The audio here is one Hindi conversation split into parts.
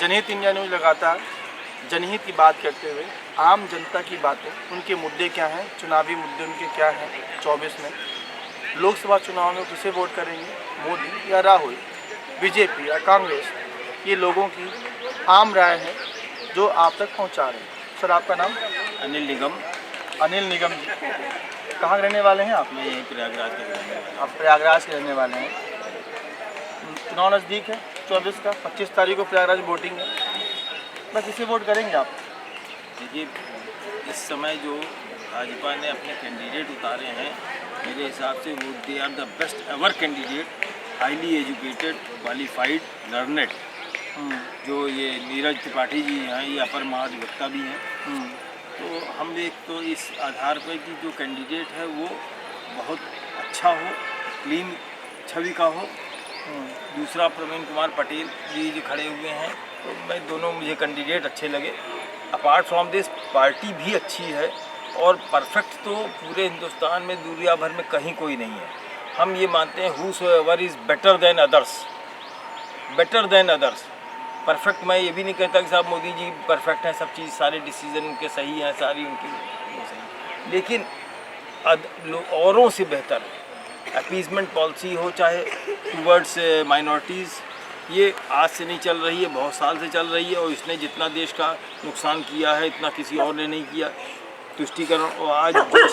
जनहित इंडिया न्यूज़ लगातार जनहित की बात करते हुए आम जनता की बातें, उनके मुद्दे क्या हैं, चुनावी मुद्दे उनके क्या हैं 24 में, लोकसभा चुनाव में किसे वोट करेंगे, मोदी या राहुल, बीजेपी या कांग्रेस, ये लोगों की आम राय है जो आप तक पहुंचा रहे हैं। सर, आपका नाम? अनिल निगम। अनिल निगम जी, कहाँ के रहने वाले हैं आप? मैं यहीं प्रयागराज के रहने वाला हूँ। आप प्रयागराज के रहने वाले हैं। चुनाव नज़दीक है 24 का, 25 तारीख को प्रयागराज वोटिंग है। मैं किसे वोट करेंगे आप? देखिए, इस समय जो भाजपा ने अपने कैंडिडेट उतारे हैं, मेरे हिसाब से वो they are the best ever candidate, highly educated, qualified, learned. जो ये नीरज त्रिपाठी जी हैं, ये अपर महाधिवक्ता भी हैं। तो हम एक तो इस आधार पर कि जो कैंडिडेट है वो बहुत अच्छा हो, क्लीन छवि का हो। दूसरा प्रवीण कुमार पटेल जी जो खड़े हुए हैं, तो मैं दोनों मुझे कैंडिडेट अच्छे लगे। अपार्ट फ्रॉम दिस पार्टी भी अच्छी है और परफेक्ट तो पूरे हिंदुस्तान में दुनिया भर में कहीं कोई नहीं है। हम ये मानते हैं whosoever is better than others, better than others. Perfect मैं ये भी नहीं कहता कि साहब मोदी जी परफेक्ट हैं, सब चीज़ सारे डिसीजन उनके सही हैं, सारी उनकी वो सही, लेकिन औरों से बेहतर अपीजमेंट पॉलिसी हो चाहे टूवर्ड्स माइनॉरिटीज़, ये आज से नहीं चल रही है, बहुत साल से चल रही है और इसने जितना देश का नुकसान किया है इतना किसी और ने नहीं किया। तुष्टीकरण, और आज जो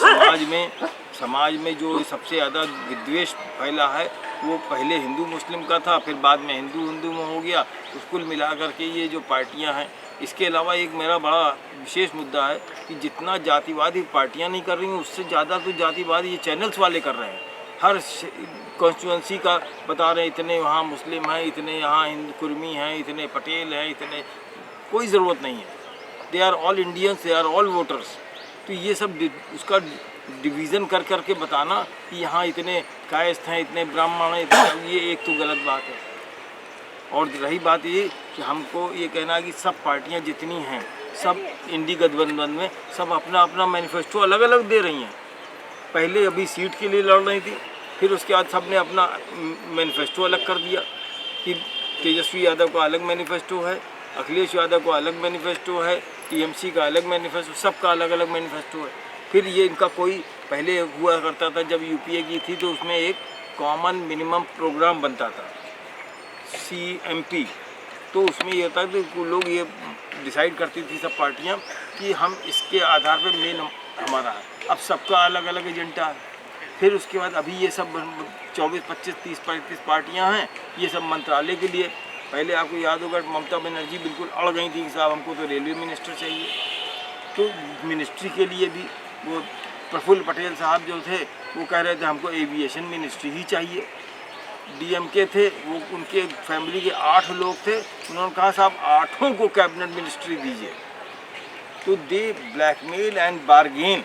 समाज में जो सबसे ज़्यादा विद्वेष फैला है वो पहले हिंदू मुस्लिम का था, फिर बाद में हिंदू में हो गया। तो कुल मिला करके ये जो पार्टियां हैं, इसके अलावा एक मेरा बड़ा विशेष मुद्दा है कि जितना जातिवादी पार्टियां नहीं कर रही हैं, उससे ज़्यादा तो जातिवादी ये चैनल्स वाले कर रहे हैं। हर कॉन्स्टिट्यूंसी का बता रहे हैं, इतने वहाँ मुस्लिम हैं, इतने यहाँ हिंदू कुर्मी हैं, इतने पटेल हैं, इतने, कोई ज़रूरत नहीं है। They are all Indians, they are all voters. तो ये सब उसका डिवीज़न कर करके बताना कि यहाँ इतने कायस्थ हैं, इतने ब्राह्मण हैं, ये एक तो गलत बात है। और रही बात ये कि हमको ये कहना है कि सब पार्टियाँ जितनी हैं, सब इंडी गठबंधन में सब अपना अपना मैनिफेस्टो अलग अलग दे रही हैं। पहले अभी सीट के लिए लड़ रही थी, फिर उसके बाद सब ने अपना मैनिफेस्टो अलग कर दिया कि तेजस्वी यादव का अलग मैनिफेस्टो है, अखिलेश यादव का अलग मैनिफेस्टो है, टीएमसी का अलग मैनिफेस्टो, सबका अलग अलग मैनिफेस्टो है। फिर ये इनका कोई पहले हुआ करता था जब यूपीए की थी, तो उसमें एक कॉमन मिनिमम प्रोग्राम बनता था CMP। तो उसमें ये होता था कि लोग ये डिसाइड करती थी सब पार्टियां कि हम इसके आधार पर मेन हमारा है। अब सबका अलग अलग एजेंडा है। फिर उसके बाद अभी ये सब 24, 25, 30, 35 पार्टियाँ हैं, ये सब मंत्रालय के लिए। पहले आपको याद होगा ममता बनर्जी बिल्कुल अड़ गई थी कि साहब हमको तो रेलवे मिनिस्टर चाहिए। तो मिनिस्ट्री के लिए भी वो प्रफुल्ल पटेल साहब जो थे वो कह रहे थे हमको एविएशन मिनिस्ट्री ही चाहिए। DMK थे, वो उनके फैमिली के 8 लोग थे, उन्होंने कहा साहब 8 को कैबिनेट मिनिस्ट्री दीजिए। तो दे ब्लैकमेल एंड बार्गेन।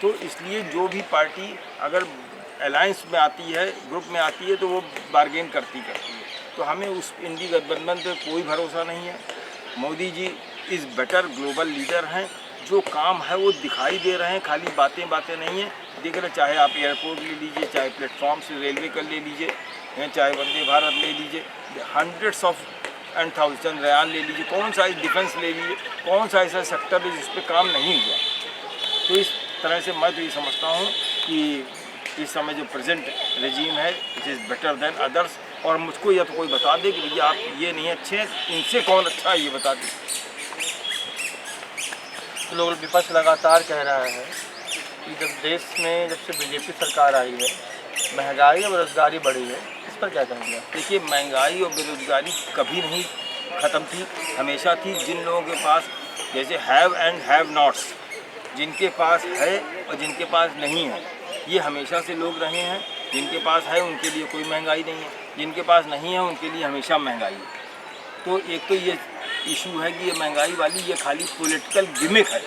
तो इसलिए जो भी पार्टी अगर अलायंस में आती है, ग्रुप में आती है, तो वो बार्गेन करती है। तो हमें उस इंडी गठबंधन पे कोई भरोसा नहीं है। Modi ji is better global leader हैं, जो काम है वो दिखाई दे रहे हैं, खाली बातें नहीं हैं। देख रहे, चाहे आप एयरपोर्ट ले लीजिए, चाहे प्लेटफॉर्म से रेलवे कर ले लीजिए, चाहे वंदे भारत ले लीजिए, hundreds of and thousand Ryan ले लीजिए, कौन सा डिफेंस ले लीजिए, कौन सा ऐसा सेक्टर है जिस पर काम नहीं हुआ। तो इस तरह से मैं तो ये समझता हूँ कि इस समय जो प्रेजेंट रेजीम है it is better than others. और मुझको या तो कोई बता दे कि भैया आप ये नहीं अच्छे हैं, इनसे कौन अच्छा है ये बता दें। लोग विपक्ष लगातार कह रहा है कि जब देश में जब से बीजेपी सरकार आई है, महंगाई और बेरोजगारी बढ़ी है, इस पर क्या कहेंगे? देखिए, महंगाई और बेरोजगारी कभी नहीं ख़त्म थी, हमेशा थी। जिन लोगों के पास, जैसे हैव एंड हैव नॉट्स, जिनके पास है और जिनके पास नहीं है, ये हमेशा से लोग रहे हैं। जिनके पास है उनके लिए कोई महंगाई नहीं है, जिनके पास नहीं है उनके लिए हमेशा महंगाई है। तो एक तो ये इशू है कि ये महंगाई वाली ये खाली पॉलिटिकल गिमिक है।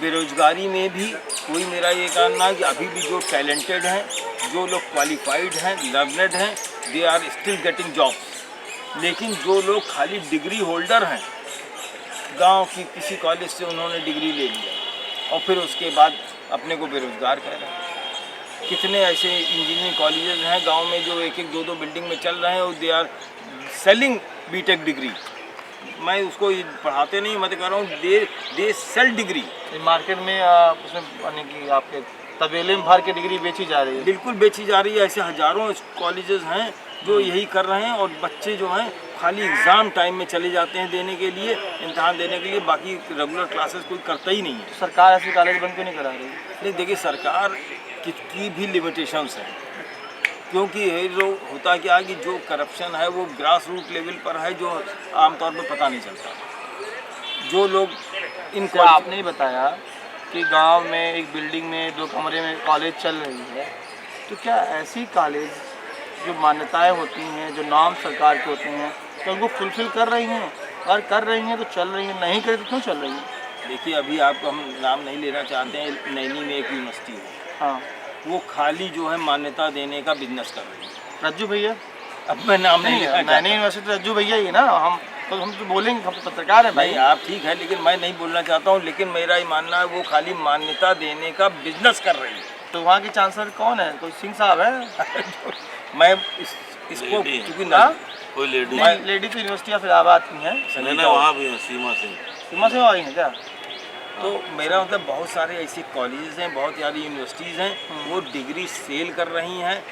बेरोजगारी में भी कोई मेरा ये कहना है कि अभी भी जो टैलेंटेड हैं, जो लोग क्वालिफाइड हैं, लर्नेड हैं, they are still getting jobs. लेकिन जो लोग खाली डिग्री होल्डर हैं, गांव की किसी कॉलेज से उन्होंने डिग्री ले लिया और फिर उसके बाद अपने को बेरोजगार कह रहे हैं। कितने ऐसे इंजीनियरिंग कॉलेजेस हैं गांव में जो 1-1, 2-2 बिल्डिंग में चल रहे हैं और they are selling BTech degree. मैं उसको पढ़ाते नहीं, मैं तो कह रहा हूँ दे सेल डिग्री। मार्केट में उसमें यानी कि आपके तबेले में भर के डिग्री बेची जा रही है। बिल्कुल बेची जा रही है। ऐसे हजारों कॉलेजेस हैं जो यही कर रहे हैं, और बच्चे जो हैं खाली एग्ज़ाम टाइम में चले जाते हैं देने के लिए, इम्तहान देने के लिए, बाकी रेगुलर क्लासेस कोई करता ही नहीं है। तो सरकार ऐसे कॉलेज बंद क्यों नहीं करा रही? नहीं, देखिए सरकार की भी लिमिटेशंस हैं, क्योंकि ये जो होता क्या है कि जो करप्शन है वो ग्रास रूट लेवल पर है, जो आमतौर पर पता नहीं चलता। जो लोग इन जैसे आपने ही बताया कि गांव में एक बिल्डिंग में 2 कमरे में कॉलेज चल रही है, तो क्या ऐसी कॉलेज जो मान्यताएं होती हैं, जो नॉर्म सरकार के होते हैं, तो उनको फुलफिल कर रही हैं? और कर रही हैं तो चल रही हैं, नहीं करे तो क्यों चल रही हैं? देखिए, अभी आपको हम नाम नहीं लेना चाहते हैं, नैनी में एक यूनिवर्सिटी है, हाँ, वो खाली जो है मान्यता देने का बिजनेस कर रही है। रज्जू भैया? अब मैं नाम नहीं लेना चाहता। नैनी यूनिवर्सिटी रज्जू भैया ही ना, हम तो बोलेंगे, हम तो पत्रकार हैं भाई। नहीं, आप ठीक है, लेकिन मैं नहीं बोलना चाहता हूँ, लेकिन मेरा ये मानना है वो खाली मान्यता देने का बिजनेस कर रही है। तो वहाँ की चांसलर कौन है? कोई सिंह साहब है? मैं इसको क्योंकि कोई लेडी नहीं, लेडी तो यूनिवर्सिटी ऑफ इलाहाबाद की है। नहीं, वहाँ भी है, सीमा सिंह। सीमा से आई है क्या? तो मेरा मतलब बहुत सारे ऐसे कॉलेजेस हैं, बहुत सारी यूनिवर्सिटीज़ हैं, वो डिग्री सेल कर रही हैं।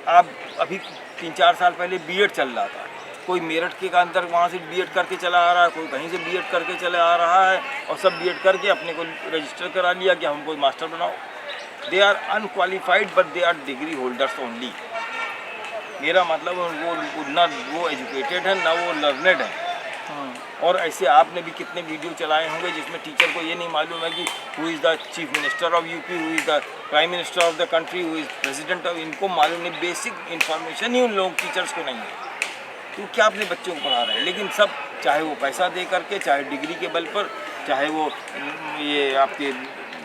आप अभी 3-4 साल पहले बीएड चल रहा था, कोई मेरठ के अंदर वहाँ से बीएड करके चला आ रहा है, कोई कहीं से बीएड करके चला आ रहा है, और सब बीएड करके अपने को रजिस्टर करा लिया कि हमको मास्टर बनाओ। They are unqualified but they are degree holders only. मेरा मतलब वो ना वो एजुकेटेड है ना वो लर्नेड है। और ऐसे आपने भी कितने वीडियो चलाए होंगे जिसमें टीचर को ये नहीं मालूम है कि who is the chief minister of UP, who is the prime minister of the country, who is president of, इनको मालूम नहीं, बेसिक इन्फॉर्मेशन ही उन लोग टीचर्स को नहीं है। तो क्या अपने बच्चों को पढ़ा रहे हैं? लेकिन सब चाहे वो पैसा दे करके, चाहे डिग्री के बल पर, चाहे वो ये आपके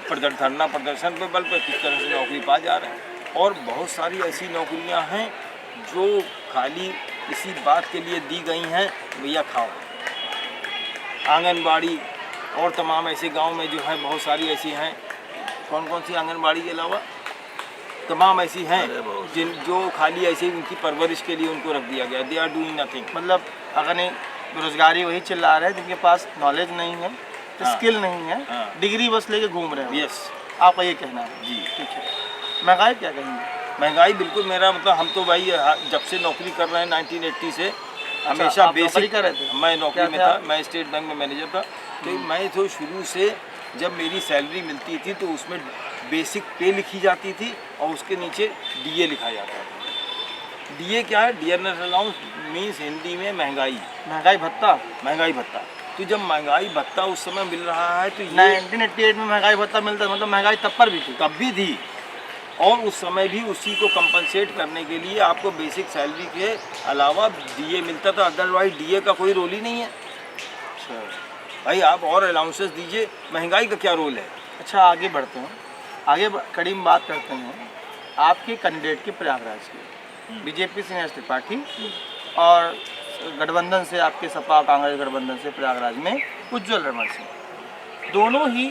धरना प्रदर्शन के बल पर किस तरह से नौकरी पा जा रहे हैं। और बहुत सारी ऐसी नौकरियां हैं जो खाली इसी बात के लिए दी गई हैं, भैया खाओ। आंगनबाड़ी और तमाम ऐसे गांव में जो है बहुत सारी ऐसी हैं, कौन कौन सी आंगनबाड़ी के अलावा तमाम ऐसी हैं जिन जो खाली ऐसे उनकी परवरिश के लिए उनको रख दिया गया। They are doing nothing. मतलब अगर नहीं, बेरोजगारी वही चिल्ला रहे हैं जिनके पास नॉलेज नहीं है, स्किल नहीं है, डिग्री बस लेके घूम रहे हैं। यस, आपका ये कहना है? जी। ठीक है। महंगाई क्या कहेंगे? महंगाई बिल्कुल, मेरा मतलब हम तो भाई जब से नौकरी कर रहे हैं 1980 से हमेशा आप नौकरी बेसिक कर रहे थे? मैं नौकरी क्या में थे था, आप? मैं स्टेट बैंक में मैनेजर था। तो मैं तो शुरू से जब मेरी सैलरी मिलती थी तो उसमें बेसिक पे लिखी जाती थी और उसके नीचे डीए लिखा जाता था। डीए क्या है? डियरनेस अलाउंस मीन्स हिंदी में महंगाई, महंगाई भत्ता। महंगाई भत्ता। तो जब महंगाई भत्ता उस समय मिल रहा है तो ये 1988 में महंगाई भत्ता मिलता, मतलब महंगाई तब पर भी थी? तब भी थी, और उस समय भी उसी को कंपनसेट करने के लिए आपको बेसिक सैलरी के अलावा डीए मिलता था। अदरवाइज डीए का कोई रोल ही नहीं है। अच्छा भाई आप और अलाउंसेस दीजिए, महंगाई का क्या रोल है? अच्छा, आगे बढ़ते हैं। कड़ी में बात करते हैं आपके कैंडिडेट के प्रयागराज की, बीजेपी से नीरज त्रिपाठी और गठबंधन से आपके सपा कांग्रेस गठबंधन से प्रयागराज में उज्ज्वल रमण सिंह। दोनों ही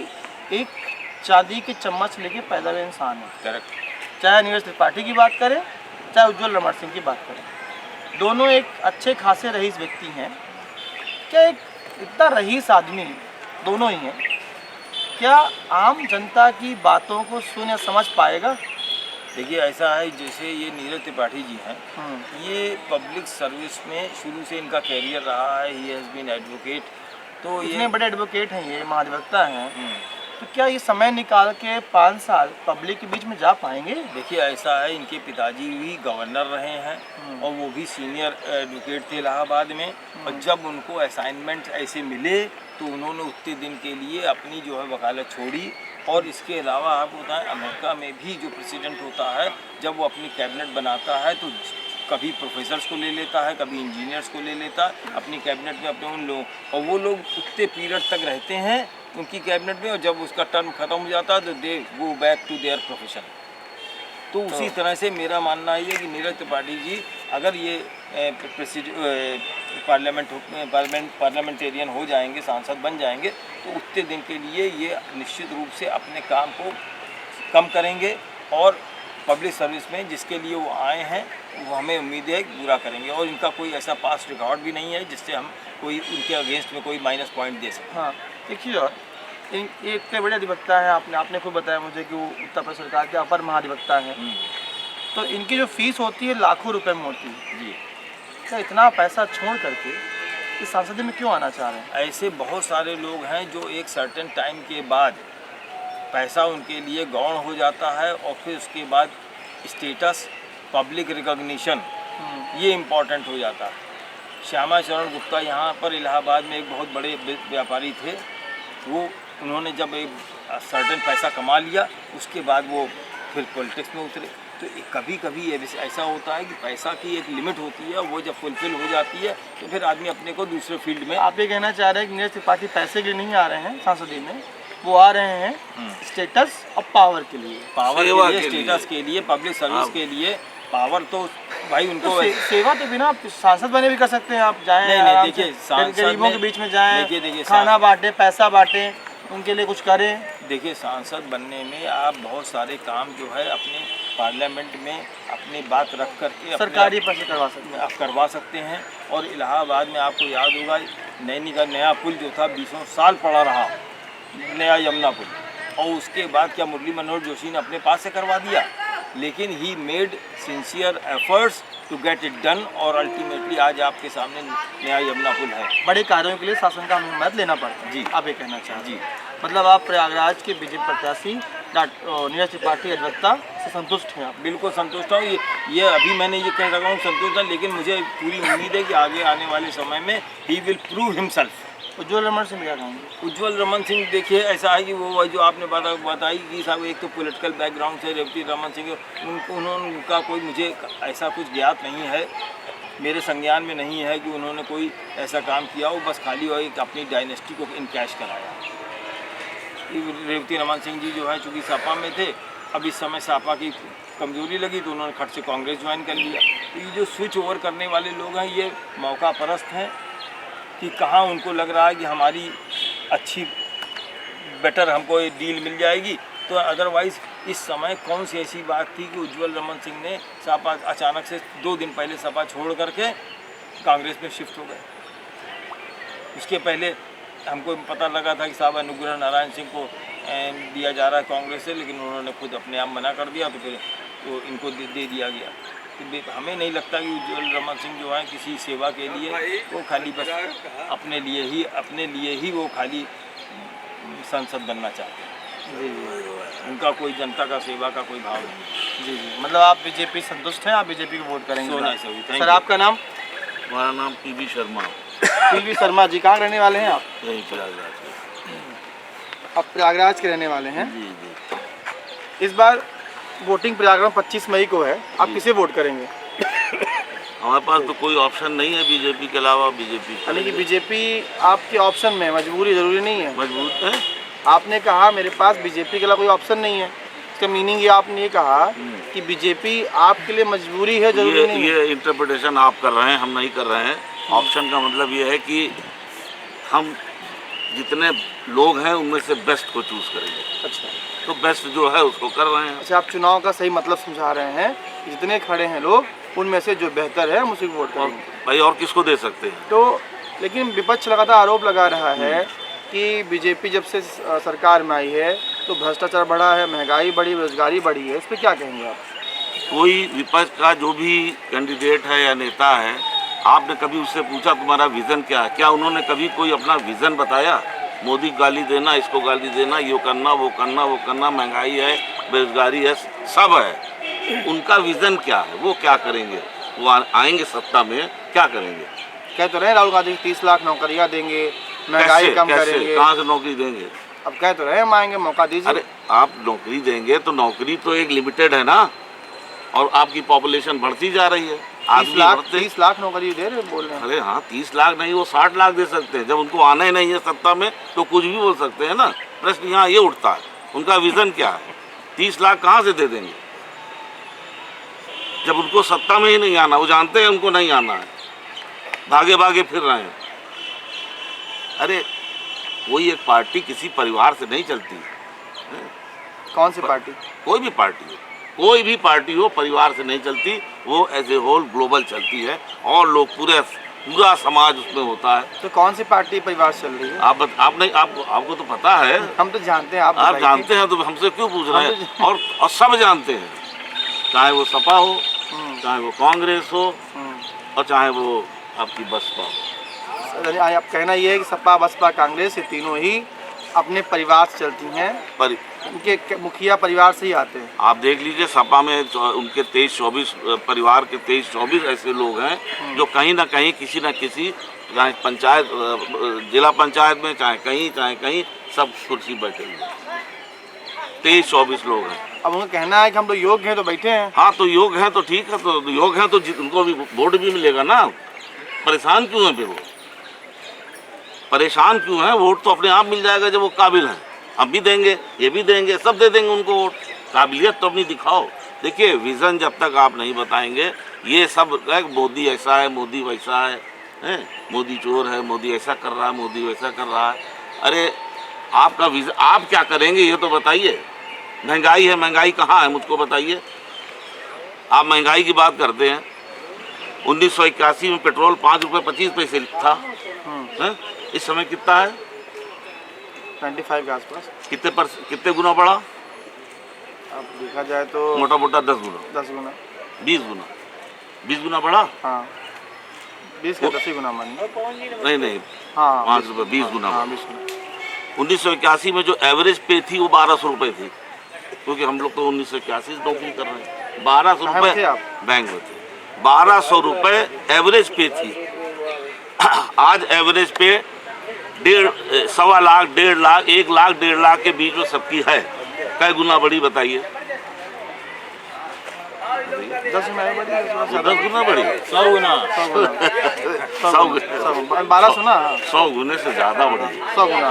एक चांदी के चम्मच लेके पैदा हुए इंसान हैं। करेक्ट। चाहे नीरज त्रिपाठी की बात करें, चाहे उज्ज्वल रमण सिंह की बात करें, दोनों एक अच्छे खासे रईस व्यक्ति हैं। क्या एक इतना रईस आदमी दोनों ही हैं, क्या आम जनता की बातों को सुन या समझ पाएगा? देखिए, ऐसा है जैसे ये नीरज त्रिपाठी जी हैं, ये पब्लिक सर्विस में शुरू से इनका कैरियर रहा है। He has been advocate. तो इतने बड़े एडवोकेट हैं, ये महाधिवक्ता हैं, तो क्या ये समय निकाल के 5 साल पब्लिक के बीच में जा पाएंगे? देखिए, ऐसा है, इनके पिताजी भी गवर्नर रहे हैं और वो भी सीनियर एडवोकेट थे इलाहाबाद में। और जब उनको असाइनमेंट ऐसे मिले तो उन्होंने उतने दिन के लिए अपनी जो है वकालत छोड़ी। और इसके अलावा आपको बताएं, अमेरिका में भी जो प्रेसिडेंट होता है, जब वो अपनी कैबिनेट बनाता है तो कभी प्रोफेसर्स को ले लेता है, कभी इंजीनियर्स को ले लेता है अपनी कैबिनेट में, अपने उन लोग, और वो लोग उतने पीरियड तक रहते हैं उनकी कैबिनेट में, और जब उसका टर्म खत्म हो जाता है तो they go back to their profession. तो उसी तरह से मेरा मानना ये है कि नीरज त्रिपाठी जी अगर ये पार्लियामेंटेरियन हो जाएंगे, सांसद बन जाएंगे, तो उतने दिन के लिए ये निश्चित रूप से अपने काम को कम करेंगे और पब्लिक सर्विस में जिसके लिए वो आए हैं वो हमें उम्मीद है कि पूरा करेंगे, और इनका कोई ऐसा पास रिकॉर्ड भी नहीं है जिससे हम कोई उनके अगेंस्ट में कोई माइनस पॉइंट दे सकें। हाँ देखिए, और ये इतने बड़े अधिवक्ता हैं, आपने खुद बताया मुझे कि वो उत्तर प्रदेश सरकार के अपर महाधिवक्ता हैं, तो इनकी जो फीस होती है लाखों रुपए में होती है जी। क्या इतना पैसा छोड़ करके इस संसद में क्यों आना चाह रहे हैं? ऐसे बहुत सारे लोग हैं जो एक सर्टेन टाइम के बाद पैसा उनके लिए गौण हो जाता है, और फिर उसके बाद स्टेटस, पब्लिक रिकॉग्निशन, ये इम्पॉर्टेंट हो जाता है। श्यामा चरण गुप्ता यहाँ पर इलाहाबाद में एक बहुत बड़े व्यापारी थे, वो उन्होंने जब एक सर्टेन पैसा कमा लिया उसके बाद वो फिर पॉलिटिक्स में उतरे। तो कभी कभी ऐसा होता है कि पैसा की एक लिमिट होती है, वो जब फुलफिल हो जाती है तो फिर आदमी अपने को दूसरे फील्ड में। आप ये कहना चाह रहे हैं कि नीरज त्रिपाठी पैसे के लिए नहीं आ रहे हैं संसदीय में, वो आ रहे हैं स्टेटस और पावर के लिए। पावर के लिए, स्टेटस के लिए, पब्लिक सर्विस के लिए। पावर तो भाई उनको तो सेवा तो बिना सांसद बने भी कर सकते हैं, आप जाएं नहीं देखिए, गरीबों के बीच में जाएं, देखिए खाना बांटे, पैसा बांटे, उनके लिए कुछ करें। देखिए, सांसद बनने में आप बहुत सारे काम जो है अपने पार्लियामेंट में अपनी बात रख करके सरकारी पैसे करवा सकते हैं, आप करवा सकते हैं। और इलाहाबाद में आपको याद होगा नैनी का नया पुल जो था 20 साल पड़ा रहा, नया यमुना पुल, और उसके बाद क्या मुरली मनोहर जोशी ने अपने पास से करवा दिया, लेकिन he made sincere efforts to get it done, और अल्टीमेटली आज आपके सामने नया यमुना पुल है। बड़े कार्यों के लिए शासन का हमें मदद लेना पड़ता है। जी, आप ये कहना चाह रहे जी। हैं, मतलब आप प्रयागराज के बीजेपी प्रत्याशी नीरज त्रिपाठी अधिवक्ता से संतुष्ट हैं आप? बिल्कुल संतुष्ट हूँ। ये अभी मैंने ये कह रहा हूँ संतुष्ट है, लेकिन मुझे पूरी उम्मीद है कि आगे आने वाले समय में ही विल प्रूव हिमसेल्फ। उज्ज्वल रमन सिंह क्या कहेंगे? उज्ज्वल रमन सिंह देखिए, ऐसा है कि वो जो आपने बताई कि साहब एक तो पॉलिटिकल बैकग्राउंड से रेवती रमन सिंह, उनका कोई मुझे ऐसा कुछ ज्ञात नहीं है, मेरे संज्ञान में नहीं है कि उन्होंने कोई ऐसा काम किया हो, बस खाली वो एक अपनी डायनेस्टी को इनकैश कराया। रेवती रमन सिंह जी जो है चूँकि सपा में थे, अब इस समय सपा की कमजोरी लगी तो उन्होंने खट से कांग्रेस ज्वाइन कर लिया। तो ये जो स्विच ओवर करने वाले लोग हैं ये मौका परस्त हैं कि कहाँ उनको लग रहा है कि हमारी अच्छी बेटर हमको ये डील मिल जाएगी। तो अदरवाइज़ इस समय कौन सी ऐसी बात थी कि उज्ज्वल रमन सिंह ने सपा अचानक से 2 दिन पहले सपा छोड़ करके कांग्रेस में शिफ्ट हो गए। उसके पहले हमको पता लगा था कि साहब अनुग्रह नारायण सिंह को दिया जा रहा है कांग्रेस से, लेकिन उन्होंने खुद अपने आप मना कर दिया, तो फिर तो इनको दे दिया गया। तो हमें नहीं लगता कि उज्ज्वल रमन सिंह जो है किसी सेवा के लिए वो खाली बस अपने लिए ही वो खाली सांसद बनना चाहते हैं। जी, उनका कोई जनता का सेवा का कोई भाव नहीं। जी, मतलब आप बीजेपी संतुष्ट हैं, आप बीजेपी को वोट करेंगे? सर आपका नाम? हमारा नाम पीवी शर्मा। पीवी शर्मा जी, कहाँ रहने वाले हैं आप? यही प्रयागराज के। आप प्रयागराज के रहने वाले हैं। जी जी। इस बार वोटिंग प्रयागराज 25 मई को है, आप किसे वोट करेंगे? हमारे पास तो कोई ऑप्शन नहीं है बीजेपी के अलावा। बीजेपी यानी कि बीजेपी आपके ऑप्शन में, मजबूरी जरूरी नहीं है? मजबूत है। आपने कहा मेरे पास बीजेपी के अलावा कोई ऑप्शन नहीं है, इसका मीनिंग ये आपने ये कहा कि बीजेपी आपके लिए मजबूरी है, जरूरी नहीं है। ये इंटरप्रिटेशन आप कर रहे हैं, हम नहीं कर रहे हैं। ऑप्शन का मतलब ये है कि हम जितने लोग हैं उनमें से बेस्ट को चूज करेंगे। अच्छा, तो बेस्ट जो है उसको कर रहे हैं। अच्छा, आप चुनाव का सही मतलब समझा रहे हैं, जितने खड़े हैं लोग उनमें से जो बेहतर है हम उसी को वोट करेंगे। भाई और किसको दे सकते हैं? तो लेकिन विपक्ष लगातार आरोप लगा रहा है कि बीजेपी जब से सरकार में आई है तो भ्रष्टाचार बढ़ा है, महंगाई बढ़ी, बेरोजगारी बढ़ी है, इस पर क्या कहेंगे आप? कोई विपक्ष का जो भी कैंडिडेट है या नेता है, आपने कभी उससे पूछा तुम्हारा विज़न क्या है? क्या उन्होंने कभी कोई अपना विज़न बताया? मोदी गाली देना, इसको गाली देना, ये करना, वो करना, महंगाई है, बेरोजगारी है, सब है। उनका विज़न क्या है? वो क्या करेंगे? वो आएंगे सत्ता में, क्या करेंगे? कह तो रहे राहुल गांधी 30 लाख नौकरियां देंगे, महंगाई कम करेंगे। कहाँ से नौकरी देंगे? अब कह तो रहे हम आएंगे, मौका दीजिए। अरे आप नौकरी देंगे तो नौकरी तो एक लिमिटेड है ना, और आपकी पॉपुलेशन बढ़ती जा रही है। 30 लाख नौकरी दे रहे बोल रहे हैं। अरे हाँ, 30 लाख नहीं, वो 60 लाख दे सकते हैं। जब उनको आना ही नहीं है सत्ता में तो कुछ भी बोल सकते हैं ना। प्रश्न यहाँ ये उठता है, उनका विजन क्या है? 30 लाख कहाँ से दे देंगे जब उनको सत्ता में ही नहीं आना? वो जानते हैं उनको नहीं आना है, भागे भागे फिर रहे हैं। अरे कोई एक पार्टी किसी परिवार से नहीं चलती है। कौन सी पार्टी? कोई भी पार्टी है, कोई भी पार्टी हो परिवार से नहीं चलती, वो एज ए होल ग्लोबल चलती है और लोग पूरा समाज उसमें होता है। तो कौन सी पार्टी परिवार से चल रही है? आपको तो पता है, हम तो जानते हैं, आप आप बताइए। जानते हैं तो हमसे क्यों पूछ रहे हम हैं? और सब जानते हैं, चाहे वो सपा हो, चाहे वो कांग्रेस हो और चाहे वो आपकी बसपा हो। आप कहना ये है कि सपा बसपा कांग्रेस ये तीनों ही अपने परिवार से चलती हैं, उनके मुखिया परिवार से ही आते हैं। आप देख लीजिए सपा में उनके 23-24 परिवार के 23-24 ऐसे लोग हैं जो कहीं ना कहीं किसी न किसी, चाहे पंचायत, जिला पंचायत में, चाहे कहीं सब कुर्सी बैठे हुए 23-24 लोग हैं। अब उनका कहना है कि हम लोग योग्य हैं तो बैठे हैं। हाँ तो योग हैं तो ठीक है, तो योग हैं तो उनको भी वोट भी मिलेगा ना। परेशान क्यों है फिर वो? परेशान क्यों है? वोट तो अपने आप मिल जाएगा जब वो काबिल हैं। हम भी देंगे, ये भी देंगे, सब दे देंगे उनको वोट। काबिलियत तो अपनी दिखाओ। देखिए विज़न जब तक आप नहीं बताएंगे, ये सब मोदी ऐसा है, मोदी वैसा है, मोदी चोर है, मोदी ऐसा कर रहा है, मोदी वैसा कर रहा है। अरे आपका विज़न, आप क्या करेंगे ये तो बताइए। महंगाई है, महंगाई कहाँ है मुझको बताइए। आप महंगाई की बात करते हैं, 1981 में पेट्रोल 5 रुपये 25 पैसे था, इस समय कितना है? 95 के आसपास। कितने गुना बढ़ा? अब देखा जाए तो मोटा 10 गुना, 10 गुना, 20 गुना बढ़ा। हाँ 20 का 10 ही गुना मानिए। नहीं हाँ 5 रुपये 20 गुना। हाँ 20 गुना। 1981 में जो एवरेज पे थी वो 1200 रुपये थी, क्योंकि हम लोग तो 1981 नौकरी कर रहे हैं। 1200 रुपये बैंक में थे, 1200 रुपये एवरेज पे थी। आज एवरेज पे 1.5 लाख, 1.5 लाख, 1 लाख, 1.5 लाख के बीच में सबकी है। कै गुना बढ़ी बताइए? 10 गुना बढ़ी, 10 गुना बढ़ी, 100 गुना, 1200 ना, 100 गुने से ज़्यादा बढ़ी, 100 गुना।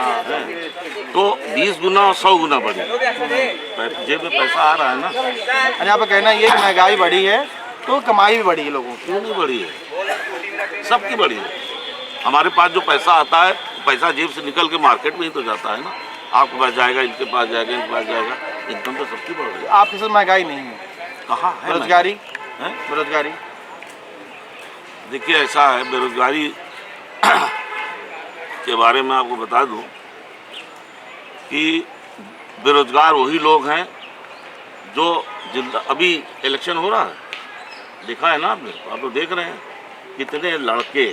तो 20 गुना और 100 गुना बढ़ी। जेब में पैसा आ रहा है ना। अरे यहाँ पे कहना ये कि महंगाई बढ़ी है तो कमाई भी बढ़ी है लोगों की। क्यों नहीं बढ़ी है? सबकी बढ़ी है। हमारे पास जो पैसा आता है, पैसा जेब से निकल के मार्केट में ही तो जाता है ना। आपके पास जाएगा, इनके पास जाएगा, इनके पास जाएगा, इनकम तो सबकी बढ़ रही है। आपके साथ महंगाई नहीं है? कहाँ है बेरोजगारी? है? बेरोजगारी देखिए ऐसा है, बेरोजगारी के बारे में आपको बता दूं कि बेरोजगार वही लोग हैं जो अभी इलेक्शन हो रहा है, देखा है ना आपने, आप तो देख रहे हैं कितने लड़के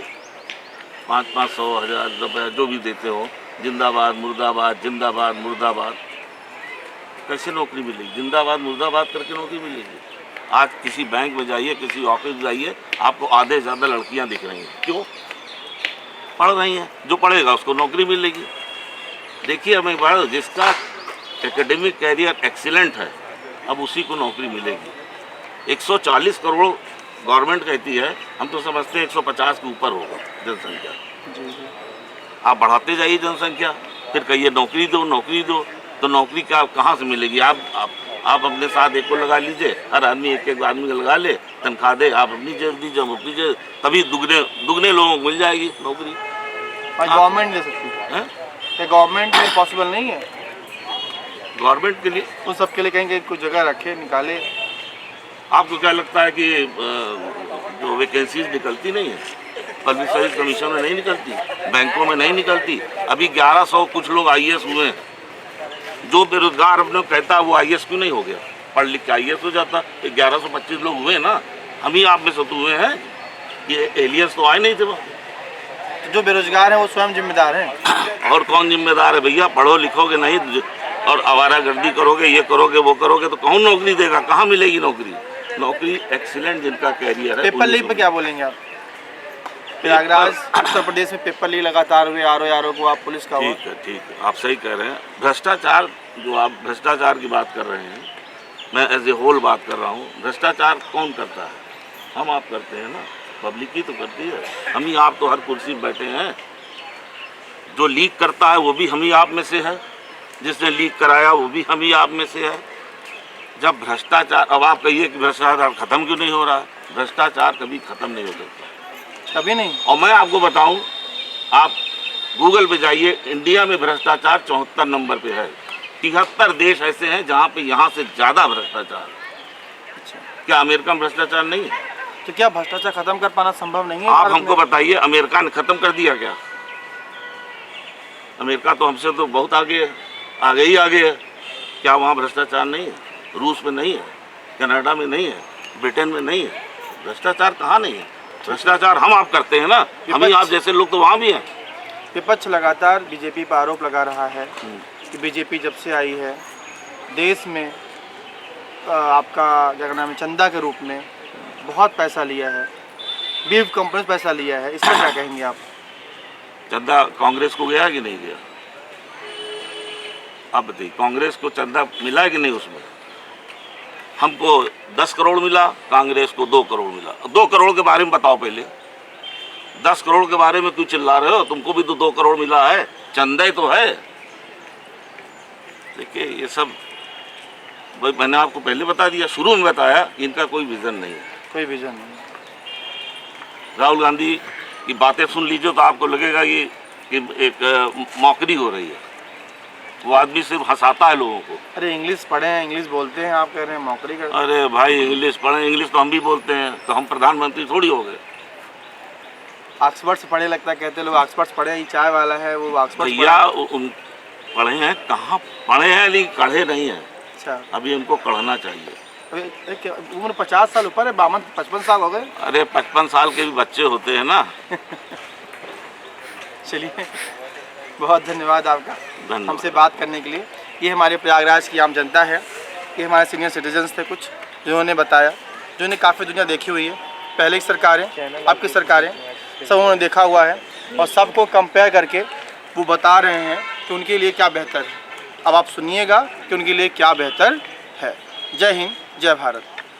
500-500 1000 रुपये जो भी देते हो, जिंदाबाद मुर्दाबाद, जिंदाबाद मुर्दाबाद। कैसे नौकरी मिलेगी? जिंदाबाद मुर्दाबाद करके नौकरी मिलेगी? आज किसी बैंक में जाइए, किसी ऑफिस में जाइए, आपको आधे से ज़्यादा लड़कियां दिख रही हैं। क्यों? पढ़ रही हैं। जो पढ़ेगा उसको नौकरी मिलेगी। देखिए हमें एक बार, जिसका एकेडमिक कैरियर एक्सीलेंट है अब उसी को नौकरी मिलेगी। 140 करोड़ गवर्नमेंट कहती है, हम तो समझते हैं 150 के ऊपर होगा जनसंख्या। आप बढ़ाते जाइए जनसंख्या, फिर कहिए नौकरी दो, नौकरी दो, तो नौकरी क्या कहाँ से मिलेगी? आप अपने साथ एक को लगा लीजिए, हर आदमी एक आदमी लगा ले, तनख्वाह दे, आप अपनी जेब दीजिए, हम अपनी जेब, तभी दुगने लोगों को मिल जाएगी नौकरी। गवर्नमेंट दे सकती है? क्या गवर्नमेंट के लिए पॉसिबल नहीं है? गवर्नमेंट के लिए उन सब के लिए कहेंगे कुछ जगह रखे, निकाले। आपको क्या लगता है कि जो वैकेंसीज निकलती नहीं है, पब्लिक सर्विस कमीशन में नहीं निकलती, बैंकों में नहीं निकलती? अभी 1100 कुछ लोग IAS हुए हैं। जो बेरोजगार अपने कहता है वो IAS क्यों नहीं हो गया? पढ़ लिख के IAS हो जाता। 1125 लोग हुए ना, हम ही आप में से तो हुए हैं, ये एलियंस तो आए नहीं थे। तो जो बेरोजगार हैं वो स्वयं जिम्मेदार हैं। और कौन जिम्मेदार है भैया? पढ़ो लिखोगे नहीं और आवारागर्दी करोगे, ये करोगे वो करोगे तो कौन नौकरी देगा? कहाँ मिलेगी नौकरी? नौकरी एक्सीलेंट जिनका कैरियर है। पेपर लीक पे क्या बोलेंगे आप? प्रयागराज उत्तर प्रदेश में पेपर लीक लगातार हुए, आरो को आप पुलिस का। ठीक है, आप सही कह रहे हैं। भ्रष्टाचार, जो आप भ्रष्टाचार की बात कर रहे हैं, मैं एज ए होल बात कर रहा हूँ। भ्रष्टाचार कौन करता है? हम आप करते हैं ना, पब्लिक ही तो करती है। हम ही आप तो हर कुर्सी पर बैठे हैं। जो लीक करता है वो भी हम ही आप में से है, जिसने लीक कराया वो भी हम ही आप में से है। जब भ्रष्टाचार, अब आप कहिए कि भ्रष्टाचार खत्म क्यों नहीं हो रहा है? भ्रष्टाचार कभी खत्म नहीं हो सकता, कभी नहीं। और मैं आपको बताऊं, आप गूगल पे जाइए, इंडिया में भ्रष्टाचार 74 नंबर पे है। 73 देश ऐसे हैं जहां पे यहाँ से ज़्यादा भ्रष्टाचार। क्या अमेरिका में भ्रष्टाचार नहीं है? तो क्या भ्रष्टाचार खत्म कर पाना संभव नहीं है आप भारत हमको में? बताइए, अमेरिका ने खत्म कर दिया क्या? अमेरिका तो हमसे तो बहुत आगे है, आगे ही आगे है। क्या वहाँ भ्रष्टाचार नहीं है? रूस में नहीं है, कनाडा में नहीं है, ब्रिटेन में नहीं है। भ्रष्टाचार कहाँ नहीं है? भ्रष्टाचार हम आप करते हैं ना, हम ही आप जैसे लोग तो वहाँ भी हैं। विपक्ष लगातार बीजेपी पर आरोप लगा रहा है कि बीजेपी जब से आई है देश में आपका क्या नाम है, चंदा के रूप में बहुत पैसा लिया है, बीफ कंपनी से पैसा लिया है, इसमें क्या कहेंगे आप? चंदा कांग्रेस को गया कि नहीं गया? आप बताइए, कांग्रेस को चंदा मिला है कि नहीं? उसमें हमको 10 करोड़ मिला, कांग्रेस को 2 करोड़ मिला। 2 करोड़ के बारे में बताओ पहले। 10 करोड़ के बारे में क्यों चिल्ला रहे हो? तुमको भी तो 2 करोड़ मिला है, चंदा ही तो है। देखिए ये सब भाई मैंने आपको पहले बता दिया, शुरू में बताया कि इनका कोई विजन नहीं है। कोई विजन नहीं। राहुल गांधी की बातें सुन लीजिए तो आपको लगेगा कि एक मौकरी हो रही है। वो आदमी सिर्फ हंसाता है लोगों को। अरे इंग्लिश पढ़े हैं, इंग्लिश बोलते हैं, आप कह रहे हैं मौकरी कर। अरे भाई इंग्लिश पढ़े, इंग्लिश तो हम भी बोलते हैं, तो हम प्रधानमंत्री थोड़ी हो गए। ऑक्सफोर्ड से पढ़े लगता है, कहते लोग ऑक्सफोर्ड से पढ़े, ये चाय वाला है वो ऑक्सफोर्ड भैया उन पढ़े हैं, कहाँ पढ़े हैं, लेकिन कढ़े नहीं हैं। अच्छा, अभी उनको कढ़ना चाहिए। अभी उम्र 50 साल ऊपर है, 55 साल हो गए। अरे 55 साल के भी बच्चे होते हैं ना। चलिए, बहुत धन्यवाद आपका धन्यवाद। हमसे बात करने के लिए। ये हमारे प्रयागराज की आम जनता है, ये हमारे सीनियर सिटीजन्स थे कुछ, जिन्होंने बताया, जिन्होंने काफ़ी दुनिया देखी हुई है, पहले की सरकारें, अब की सरकारें, सब उन्होंने देखा हुआ है और सबको कंपेयर करके वो बता रहे हैं कि उनके लिए क्या बेहतर है। अब आप सुनिएगा कि उनके लिए क्या बेहतर है। जय हिंद, जय भारत।